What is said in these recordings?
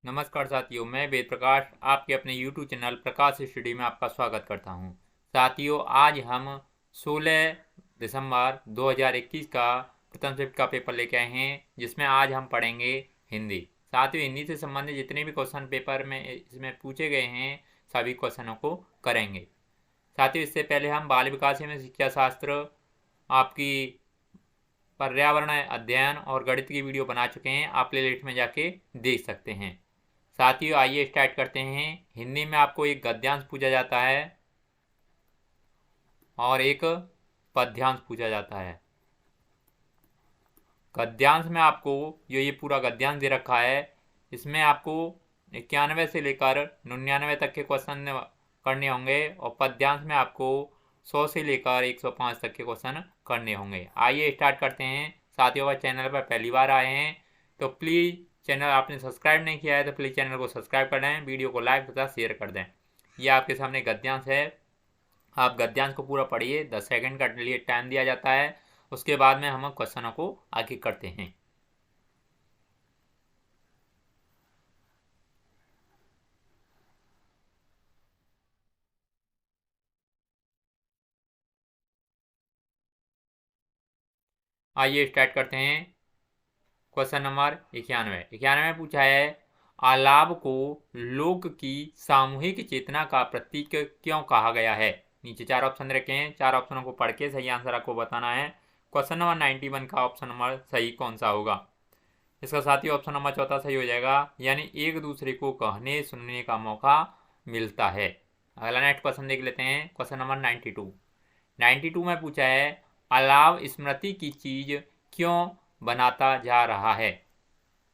नमस्कार साथियों, मैं वेद प्रकाश आपके अपने YouTube चैनल प्रकाश स्टडी में आपका स्वागत करता हूं। साथियों, आज हम 16 दिसंबर 2021 का प्रथम शिफ्ट का पेपर लेके आए हैं, जिसमें आज हम पढ़ेंगे हिंदी। साथियों, हिंदी से संबंधित जितने भी क्वेश्चन पेपर में इसमें पूछे गए हैं सभी क्वेश्चनों को करेंगे। साथियों, इससे पहले हम बाल विकास एवं शिक्षा शास्त्र, आपकी पर्यावरण अध्ययन और गणित की वीडियो बना चुके हैं। आप प्लेलिस्ट में जाके देख सकते हैं। साथियों, आइए स्टार्ट करते हैं। हिंदी में आपको एक गद्यांश पूछा जाता है और एक पद्यांश पूछा जाता है। गद्यांश में आपको जो ये पूरा गद्यांश दे रखा है, इसमें आपको 91 से लेकर 99 तक के क्वेश्चन करने होंगे और पद्यांश में आपको 100 से लेकर 105 तक के क्वेश्चन करने होंगे। आइए स्टार्ट करते हैं। साथियों, अगर चैनल पर पहली बार आए हैं तो प्लीज़ चैनल आपने सब्सक्राइब नहीं किया है तो प्लीज़ चैनल को सब्सक्राइब कर दें, वीडियो को लाइक तथा शेयर कर दें। ये आपके सामने गद्यांश है। आप गद्यांश को पूरा पढ़िए। 10 सेकंड का लिए टाइम दिया जाता है। उसके बाद में हम क्वेश्चनों को आगे करते हैं। आइए स्टार्ट करते हैं। क्वेश्चन नंबर 91 पूछा है, आलाप को लोक की सामूहिक चेतना का प्रतीक क्यों कहा गया है। नीचे 4 ऑप्शन रखे हैं। 4 ऑप्शनों को पढ़ के सही आंसर आपको बताना है। क्वेश्चन नंबर 91 का ऑप्शन नंबर सही कौन सा होगा। इसका साथ ही ऑप्शन नंबर चौथा सही हो जाएगा, यानी एक दूसरे को कहने सुनने का मौका मिलता है। अगला नेक्स्ट क्वेश्चन देख लेते हैं। क्वेश्चन नंबर 92 में पूछा है, अलाव स्मृति की चीज क्यों बनाता जा रहा है।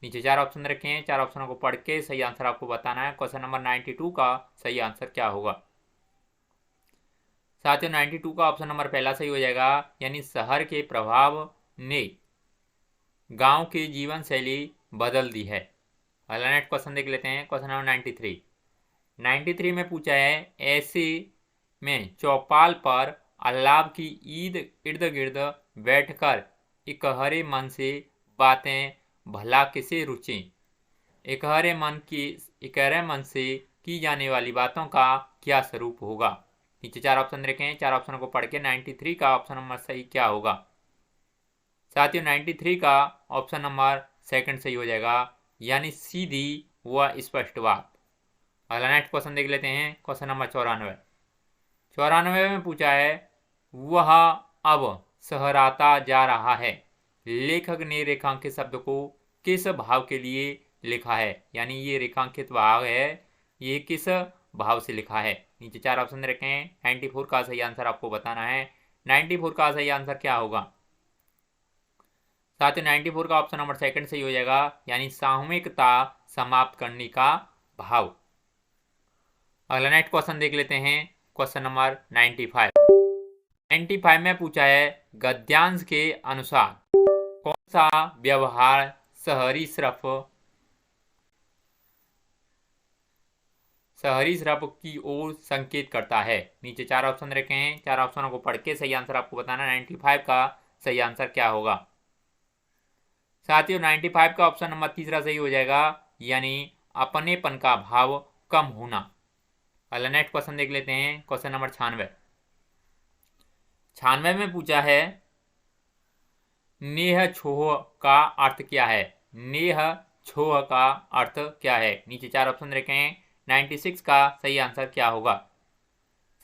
नीचे 4 ऑप्शन रखे हैं। 4 ऑप्शनों को पढ़ के सही आंसर आपको बताना है। क्वेश्चन नंबर 92 का सही आंसर क्या होगा। साथियों, 92 का ऑप्शन नंबर पहला सही हो जाएगा, यानी शहर के प्रभाव ने गांव की जीवन शैली बदल दी है। अगला नेक्स्ट क्वेश्चन देख लेते हैं। क्वेश्चन नंबर 93 में पूछा है, ऐसे में चौपाल पर अल्लाह की ईद इर्द गिर्द बैठकर इकहरे मन से बातें भला किसे रुचि। इकहरे मन से की जाने वाली बातों का क्या स्वरूप होगा। नीचे 4 ऑप्शन रखे हैं। 4 ऑप्शनों को पढ़ के 93 का ऑप्शन नंबर सही क्या होगा। साथियों, 93 का ऑप्शन नंबर सेकंड सही हो जाएगा, यानी सीधी व स्पष्ट बात। अगला नेक्स्ट क्वेश्चन देख लेते हैं। क्वेश्चन नंबर 94 में पूछा है, वह अब सहराता जा रहा है। लेखक ने रेखांकित शब्द को किस भाव के लिए लिखा है, यानी ये रेखांकित भाव है, ये किस भाव से लिखा है। नीचे 4 ऑप्शन रखे हैं। 94 का सही आंसर आपको बताना है। 94 का सही आंसर क्या होगा। साथ ही 94 का ऑप्शन नंबर सेकंड सही हो जाएगा, यानी सामूहिकता समाप्त करने का भाव। अगला नेक्स्ट क्वेश्चन देख लेते हैं। क्वेश्चन नंबर 95 में पूछा है, गद्यांश के अनुसार कौन सा व्यवहार शहरी सृप की ओर संकेत करता है। नीचे 4 ऑप्शन रखे हैं। 4 ऑप्शनों को पढ़ के सही आंसर आपको बताना। 95 का सही आंसर क्या होगा। साथियों, 95 का ऑप्शन नंबर तीसरा सही हो जाएगा, यानी अपनेपन का भाव कम होना। अगला नेक्स्ट क्वेश्चन देख लेते हैं। क्वेश्चन नंबर 96 में पूछा है, नेह छोह का अर्थ क्या है। नेह छोह का अर्थ क्या है। नीचे 4 ऑप्शन रखे हैं। 96 का सही आंसर क्या होगा।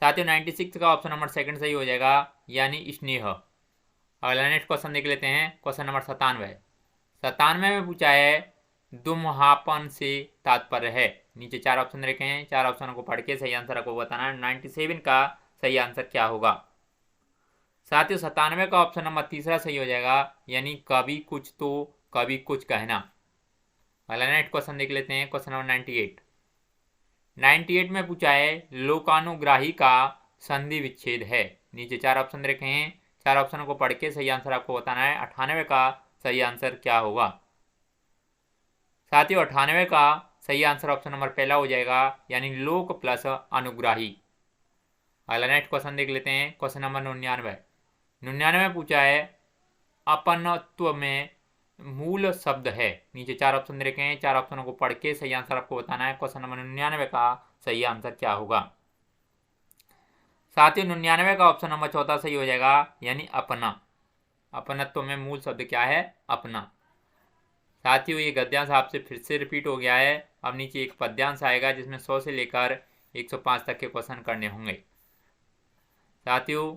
साथियों, 96 का ऑप्शन नंबर सेकंड सही हो जाएगा, यानी स्नेह। अगला नेक्स्ट क्वेश्चन देख लेते हैं। क्वेश्चन नंबर 97 में पूछा है, दुम्हापन से तात्पर्य है। नीचे 4 ऑप्शन रखे हैं। 4 ऑप्शनों को पढ़ के सही आंसर आपको बताना है। 97 का सही आंसर क्या होगा। साथियों, 97 का ऑप्शन नंबर तीसरा सही हो जाएगा, यानी कभी कुछ तो कभी कुछ कहना। अगला नेक्स्ट क्वेश्चन देख लेते हैं। क्वेश्चन नंबर 98 में पूछा है, लोकानुग्राही का संधि विच्छेद है। नीचे 4 ऑप्शन रखे हैं। 4 ऑप्शनों को पढ़ के सही आंसर आपको बताना है। 98 का सही आंसर क्या होगा। साथियों, 98 का सही आंसर ऑप्शन नंबर पहला हो जाएगा, यानी लोक प्लस अनुग्राही। अगला नेक्स्ट क्वेश्चन देख लेते हैं। क्वेश्चन नंबर 99 में पूछा है, अपनत्व में मूल शब्द है। नीचे 4 ऑप्शन दे रखे हैं, 4 ऑप्शनों को पढ़ के सही आंसर आपको बताना है। क्वेश्चन नंबर 99 का सही आंसर क्या होगा। साथ ही 99 का ऑप्शन नंबर चौथा सही हो जाएगा, यानी अपना। अपनत्व में मूल शब्द क्या है? अपना। साथियों ये गद्यांश आपसे फिर से रिपीट हो गया है। अब नीचे एक पद्यांश आएगा जिसमें 100 से लेकर 105 तक के क्वेश्चन करने होंगे। साथियों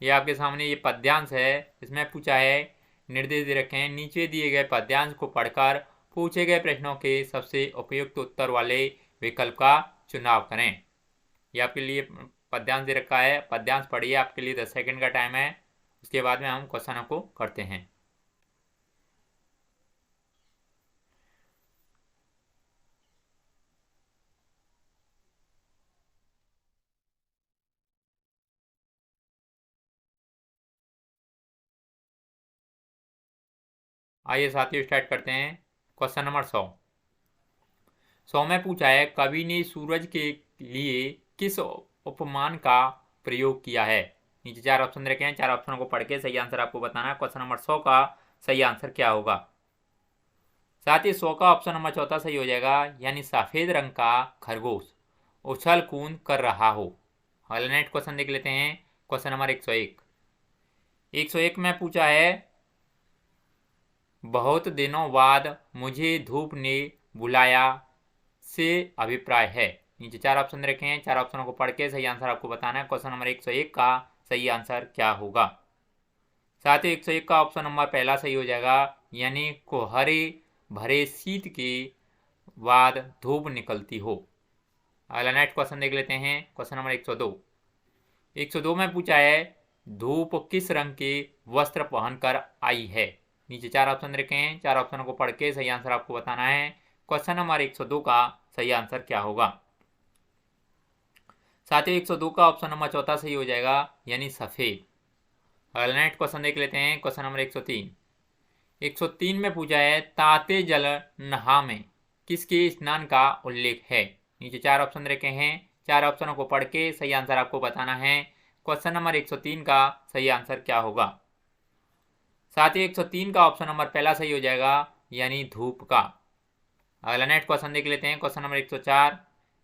ये आपके सामने ये पद्यांश है। इसमें पूछा है, निर्देश दे रखे हैं, नीचे दिए गए पद्यांश को पढ़कर पूछे गए प्रश्नों के सबसे उपयुक्त उत्तर वाले विकल्प का चुनाव करें। ये आपके लिए पद्यांश दे रखा है, पद्यांश पढ़िए। आपके लिए 10 सेकंड का टाइम है, उसके बाद में हम क्वेश्चनों को करते हैं। आइए साथियों स्टार्ट करते हैं। क्वेश्चन नंबर 100 में पूछा है, कवि ने सूरज के लिए किस उपमान का प्रयोग किया है। नीचे 4 ऑप्शन रखे हैं, 4 ऑप्शनों को पढ़ के सही आंसर आपको बताना है। क्वेश्चन नंबर 100 का सही आंसर क्या होगा। साथ ही 100 का ऑप्शन नंबर चौथा सही हो जाएगा, यानी सफेद रंग का खरगोश उछल कूद कर रहा हो। अगला नेक्स्ट क्वेश्चन देख लेते हैं। क्वेश्चन नंबर 101 में पूछा है, बहुत दिनों बाद मुझे धूप ने बुलाया से अभिप्राय है। नीचे 4 ऑप्शन रखे हैं, 4 ऑप्शनों को पढ़ के सही आंसर आपको बताना है। क्वेश्चन नंबर 101 का सही आंसर क्या होगा। साथ ही 101 का ऑप्शन नंबर पहला सही हो जाएगा, यानी कोहरे भरे शीत के बाद धूप निकलती हो। अगला नेक्स्ट क्वेश्चन देख लेते हैं। क्वेश्चन नंबर 102 में पूछा है, धूप किस रंग के वस्त्र पहनकर आई है। नीचे 4 ऑप्शन रखे हैं, 4 ऑप्शनों को पढ़ के सही आंसर आपको बताना है। क्वेश्चन नंबर 102 का सही आंसर क्या होगा। साथ ही 102 का ऑप्शन नंबर चौथा सही हो जाएगा, यानी सफेद। अगला नेक्स्ट क्वेश्चन देख लेते हैं। क्वेश्चन नंबर 103 में पूछा है, ताते जल नहा में किसके स्नान का उल्लेख है। नीचे 4 ऑप्शन रखे हैं, 4 ऑप्शनों को पढ़ के सही आंसर आपको बताना है। क्वेश्चन नंबर 103 का सही आंसर क्या होगा। साथ ही 103 का ऑप्शन नंबर पहला सही हो जाएगा, यानी धूप का। अगला नेक्स्ट क्वेश्चन देख लेते हैं। क्वेश्चन नंबर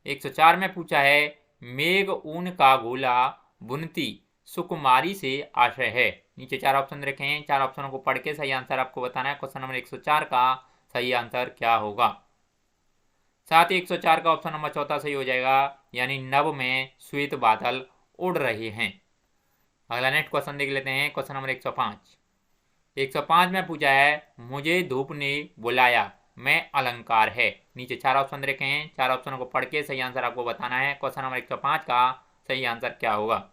104 में पूछा है, मेघ ऊन का गोला बुनती सुकुमारी से आश्रय है। नीचे 4 ऑप्शन रखे हैं, 4 ऑप्शनों को पढ़ के सही आंसर आपको बताना है। क्वेश्चन नंबर 104 का सही आंसर क्या होगा। साथ ही 104 का ऑप्शन नंबर चौथा सही हो जाएगा, यानी नभ में श्वेत बादल उड़ रहे हैं। अगला नेक्स्ट क्वेश्चन देख लेते हैं। क्वेश्चन नंबर 105 में पूछा है, मुझे धूप ने बुलाया में अलंकार है। नीचे 4 ऑप्शन रखे हैं, 4 ऑप्शनों को पढ़ के सही आंसर आपको बताना है। क्वेश्चन नंबर 105 का सही आंसर क्या होगा।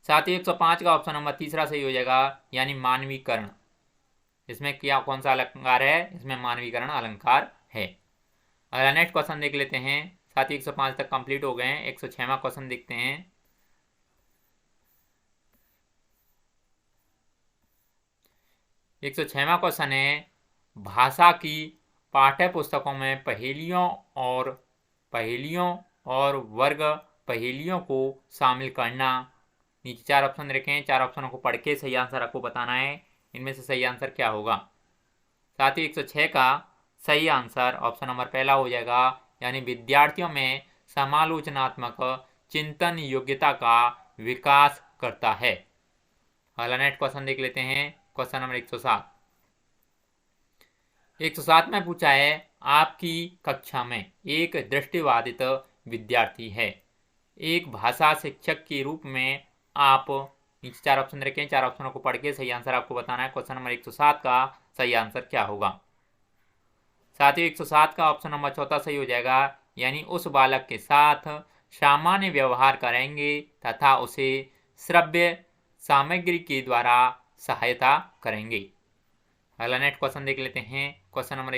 साथ ही 105 का ऑप्शन नंबर तीसरा सही हो जाएगा, यानी मानवीकरण। इसमें क्या कौन सा अलंकार है? इसमें मानवीकरण अलंकार है। अगला नेक्स्ट क्वेश्चन देख लेते हैं। साथ ही 105 तक कंप्लीट हो गए हैं। 106वां क्वेश्चन देखते हैं। 106वां क्वेश्चन है, भाषा की पाठ्य पुस्तकों में पहेलियों और वर्ग पहेलियों को शामिल करना। नीचे 4 ऑप्शन रखे हैं, 4 ऑप्शनों को पढ़ के सही आंसर आपको बताना है। इनमें से सही आंसर क्या होगा। साथ ही 106 का सही आंसर ऑप्शन नंबर पहला हो जाएगा, यानी विद्यार्थियों में समालोचनात्मक चिंतन योग्यता का विकास करता है। अगला नेक्स्ट क्वेश्चन देख लेते हैं। क्वेश्चन नंबर 107 में पूछा है, आपकी कक्षा में एक दृष्टिबाधित विद्यार्थी है, एक भाषा शिक्षक के रूप में आप। नीचे 4 ऑप्शन रखे हैं, 4 ऑप्शनों को पढ़ के सही आंसर आपको बताना है। क्वेश्चन नंबर 107 का सही आंसर क्या होगा। साथ ही 107 का ऑप्शन नंबर चौथा सही हो जाएगा, यानी उस बालक के साथ सामान्य व्यवहार करेंगे तथा उसे श्रव्य सामग्री के द्वारा सहायता करेंगे। अगला नेक्स्ट क्वेश्चन देख लेते हैं। क्वेश्चन नंबर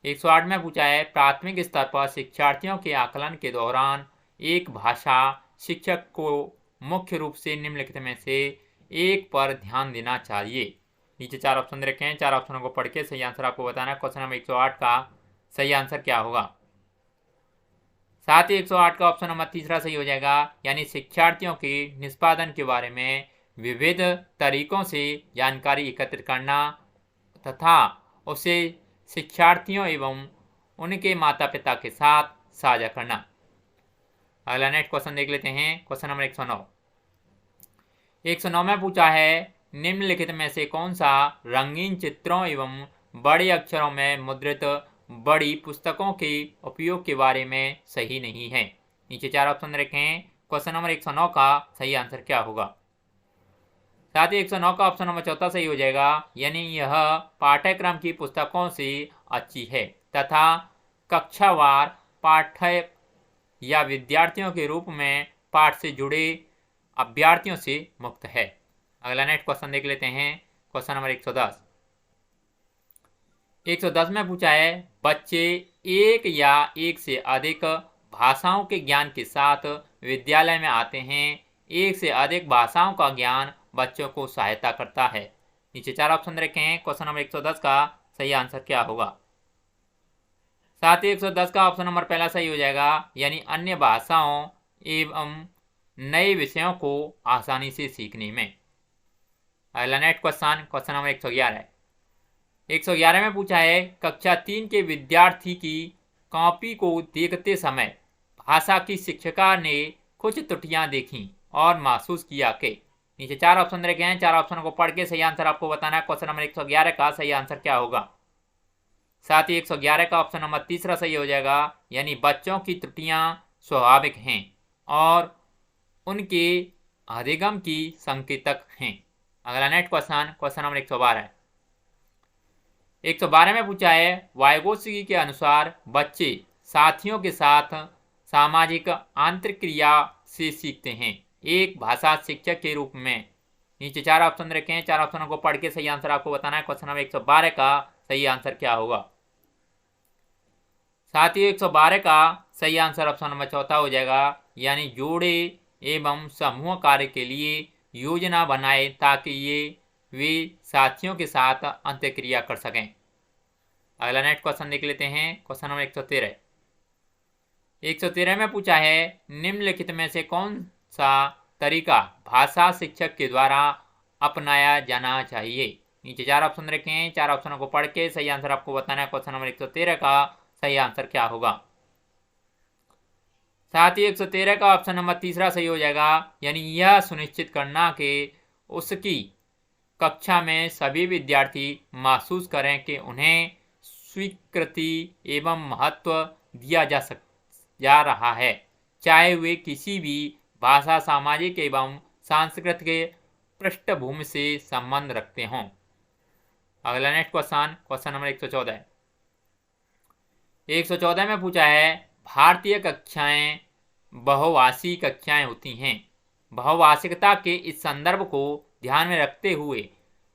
108 में पूछा है, प्राथमिक स्तर पर शिक्षार्थियों के आकलन के दौरान एक भाषा शिक्षक को मुख्य रूप से निम्नलिखित में से एक पर ध्यान देना चाहिए। नीचे 4 ऑप्शन रखे हैं, 4 ऑप्शनों को पढ़ के सही आंसर आपको बताना है। क्वेश्चन नंबर 108 का सही आंसर क्या होगा। साथ ही 108 का ऑप्शन नंबर तीसरा सही हो जाएगा, यानी शिक्षार्थियों के निष्पादन के बारे में विविध तरीकों से जानकारी एकत्रित करना तथा उसे शिक्षार्थियों एवं उनके माता पिता के साथ साझा करना। अगला नेक्स्ट क्वेश्चन देख लेते हैं। Question number 109। 109 में पूछा है निम्नलिखित में से कौन सा रंगीन चित्रों एवं बड़े अक्षरों में मुद्रित बड़ी पुस्तकों के उपयोग के बारे में सही नहीं है। नीचे 4 ऑप्शन रखें। क्वेश्चन नंबर 109 का सही आंसर क्या होगा। साथ ही 109 का ऑप्शन नंबर चौथा सही हो जाएगा, यानी यह पाठ्यक्रम की पुस्तकों से अच्छी है तथा कक्षावार पाठ्य या विद्यार्थियों के रूप में पाठ से जुड़े अभ्यर्थियों से मुक्त है। अगला नेक्स्ट क्वेश्चन देख लेते हैं। Question number 110। 110 में पूछा है बच्चे एक या एक से अधिक भाषाओं के ज्ञान के साथ विद्यालय में आते हैं। एक से अधिक भाषाओं का ज्ञान बच्चों को सहायता करता है। नीचे 4 ऑप्शन रखे हैं। क्वेश्चन नंबर 110 का सही आंसर क्या होगा। साथ ही 110 का ऑप्शन नंबर पहला सही हो जाएगा, यानी अन्य भाषाओं एवं नए विषयों को आसानी से सीखने में। अगला नेक्स्ट क्वेश्चन नंबर 111 है। 111 में पूछा है कक्षा 3 के विद्यार्थी की कॉपी को देखते समय भाषा की शिक्षिका ने कुछ त्रुटियां देखी और महसूस किया कि। नीचे 4 ऑप्शन रखे हैं। 4 ऑप्शन को पढ़ के सही आंसर आपको बताना है। क्वेश्चन नंबर 111 का सही आंसर क्या होगा। साथ ही 111 का ऑप्शन नंबर तीसरा सही हो जाएगा, यानी बच्चों की त्रुटियां स्वाभाविक हैं और उनके अधिगम की संकेतक हैं। अगला नेक्स्ट क्वेश्चन नंबर 112 है। 112 में पूछा है वाइगोत्स्की के अनुसार बच्चे साथियों के साथ सामाजिक आंतरक्रिया से सीखते हैं एक भाषा शिक्षक के रूप में। नीचे 4 ऑप्शन रखे हैं। 4 ऑप्शनों को पढ़ के सही आंसर आपको बताना है। क्वेश्चन नंबर 112 का सही आंसर क्या होगा। साथ ही 112 का सही आंसर ऑप्शन नंबर चौथा हो जाएगा, यानी जोड़े एवं समूह कार्य के लिए योजना बनाए ताकि वे साथियों के साथ अंतःक्रिया कर सकें। अगला नेक्स्ट क्वेश्चन देख लेते हैं। Question number 113। 113 में पूछा है निम्नलिखित में से कौन सा तरीका भाषा शिक्षक के द्वारा अपनाया जाना चाहिए। नीचे 4 ऑप्शन रखे हैं। 4 ऑप्शनों को पढ़ के सही आंसर आपको बताना है। क्वेश्चन नंबर 113 का सही आंसर क्या होगा। साथ ही 113 का ऑप्शन नंबर तीसरा सही हो जाएगा, यानी यह सुनिश्चित करना कि उसकी कक्षा में सभी विद्यार्थी महसूस करें कि उन्हें स्वीकृति एवं महत्व दिया जा रहा है, चाहे वे किसी भी भाषा सामाजिक एवं सांस्कृतिक पृष्ठभूमि से संबंध रखते हों। अगला नेक्स्ट क्वेश्चन नंबर 114 है। 114 में पूछा है भारतीय कक्षाएं बहुभाषी कक्षाएं होती हैं। बहुभाषिकता के इस संदर्भ को ध्यान में रखते हुए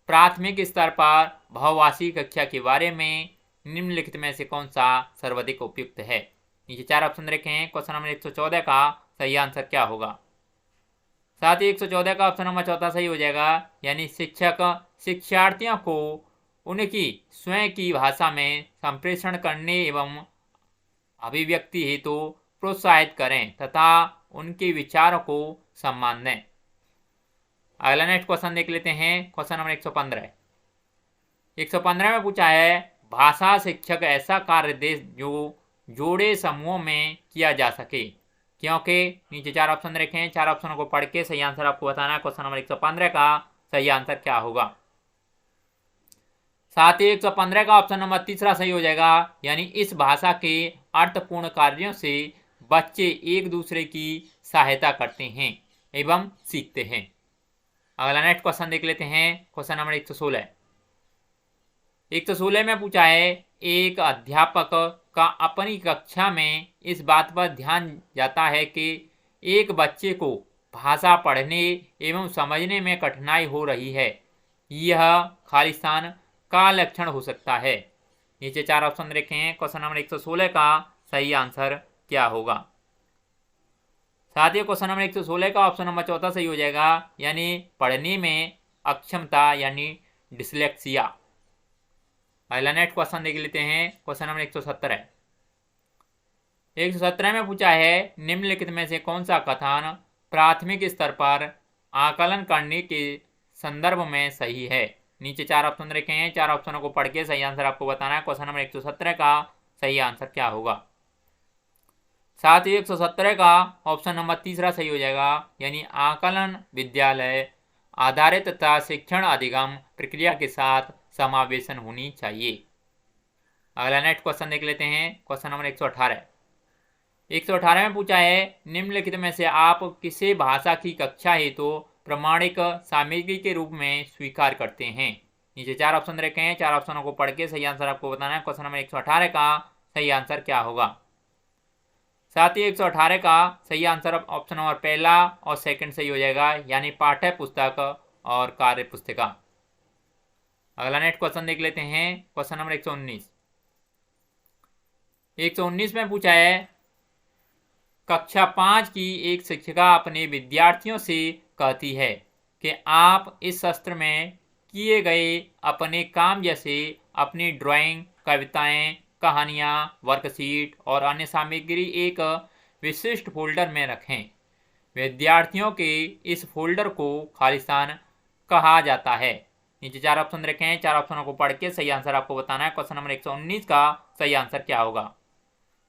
प्राथमिक स्तर पर बहुभाषी कक्षा के बारे में निम्नलिखित में से कौन सा सर्वाधिक उपयुक्त है। नीचे 4 ऑप्शन रखे हैं। क्वेश्चन नंबर 114 का सही आंसर क्या होगा। साथ ही 114 का ऑप्शन नंबर चौथा सही हो जाएगा, यानी शिक्षक शिक्षार्थियों को उनकी स्वयं की भाषा में संप्रेषण करने एवं अभिव्यक्ति हेतु प्रोत्साहित करें तथा उनके विचारों को सम्मान दें। अगला नेक्स्ट क्वेश्चन देख लेते हैं। क्वेश्चन नंबर 115 है। 115 में पूछा है भाषा शिक्षक ऐसा कार्य दे जो जोड़े समूहों में किया जा सके, क्योंकि। नीचे 4 ऑप्शन रखे हैं। 4 ऑप्शनों को पढ़ के सही आंसर आपको बताना है। क्वेश्चन नंबर 115 का सही आंसर क्या होगा। साथ ही 115 का ऑप्शन नंबर तीसरा सही हो जाएगा, यानी इस भाषा के अर्थपूर्ण कार्यों से बच्चे एक दूसरे की सहायता करते हैं एवं सीखते हैं। अगला नेक्स्ट क्वेश्चन देख लेते हैं। Question number 116। 116 में पूछा है एक अध्यापक का अपनी कक्षा में इस बात पर ध्यान जाता है कि एक बच्चे को भाषा पढ़ने एवं समझने में कठिनाई हो रही है, यह खालिस्तान का लक्षण हो सकता है। नीचे 4 ऑप्शन रखे हैं। क्वेश्चन नंबर 116 का सही आंसर क्या होगा। साथ ही क्वेश्चन नंबर 116 का ऑप्शन नंबर चौथा सही हो जाएगा, यानी पढ़ने में अक्षमता यानी डिसलेक्सिया। अगला नेक्स्ट क्वेश्चन देख लेते हैं। क्वेश्चन नंबर 117 है। 117 में पूछा है निम्नलिखित में से कौन सा कथन प्राथमिक स्तर पर आकलन करने के संदर्भ में सही है। नीचे 4 ऑप्शन रखे हैं, 4 ऑप्शनों को पढ़ के सही आंसर आपको बताना है। क्वेश्चन नंबर 117 का सही आंसर क्या होगा। साथ ही 117 का ऑप्शन नंबर तीसरा सही हो जाएगा, यानी आकलन विद्यालय आधारित तथा शिक्षण अधिगम प्रक्रिया के साथ समावेशन होनी चाहिए। अगला नेक्स्ट क्वेश्चन देख लेते हैं। क्वेश्चन नंबर 118 में पूछा है, निम्नलिखित में से आप किसे भाषा की कक्षा हेतु तो प्रमाणिक सामग्री के रूप में स्वीकार करते हैं। नीचे 4 ऑप्शन रखे हैं, 4 ऑप्शनों को पढ़ के सही आंसर आपको बताना है। क्वेश्चन नंबर 118 का सही आंसर क्या होगा। साथ ही 118 का सही आंसर ऑप्शन नंबर पहला और सेकंड सही हो जाएगा, यानी पाठ्य पुस्तक और कार्य पुस्तिका। अगला नेक्स्ट क्वेश्चन देख लेते हैं। क्वेश्चन नंबर 119 में पूछा है, कक्षा 5 की एक शिक्षिका अपने विद्यार्थियों से कहती है कि आप इस सत्र में किए गए अपने काम जैसे अपनी ड्राइंग, कविताएं, कहानियां, वर्कशीट और अन्य सामग्री एक विशिष्ट फोल्डर में रखें। विद्यार्थियों के इस फोल्डर को खालिस्तान कहा जाता है। नीचे 4 ऑप्शन रखे हैं, 4 ऑप्शनों को पढ़ के सही आंसर आपको बताना है। क्वेश्चन नंबर 119 का सही आंसर क्या होगा।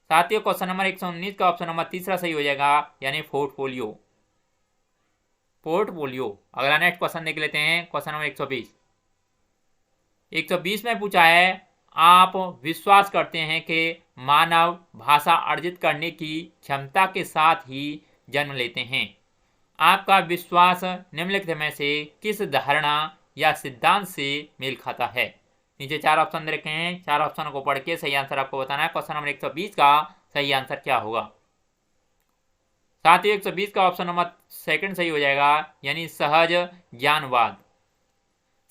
साथियों क्वेश्चन नंबर 119 का ऑप्शन नंबर तीसरा सही हो जाएगा, यानी पोर्टफोलियो। अगला नेक्स्ट क्वेश्चन देख लेते हैं। क्वेश्चन नंबर 120 में पूछा है, आप विश्वास करते हैं कि मानव भाषा अर्जित करने की क्षमता के साथ ही जन्म लेते हैं। आपका विश्वास निम्नलिखित में से किस धारणा या सिद्धांत से मेल खाता है। नीचे 4 ऑप्शन रखे हैं, 4 ऑप्शनों को पढ़ के सही आंसर आपको बताना है। क्वेश्चन नंबर 120 का सही आंसर क्या होगा। साथ ही 120 का ऑप्शन नंबर सेकंड सही हो जाएगा, यानी सहज ज्ञानवाद।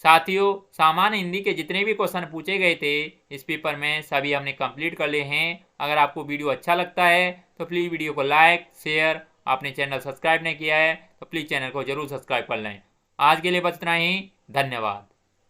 साथियों सामान्य हिंदी के जितने भी क्वेश्चन पूछे गए थे इस पेपर में सभी हमने कंप्लीट कर लिए हैं। अगर आपको वीडियो अच्छा लगता है तो प्लीज़ वीडियो को लाइक शेयर, आपने चैनल सब्सक्राइब नहीं किया है तो प्लीज़ चैनल को जरूर सब्सक्राइब कर लें। आज के लिए बस इतना ही, धन्यवाद।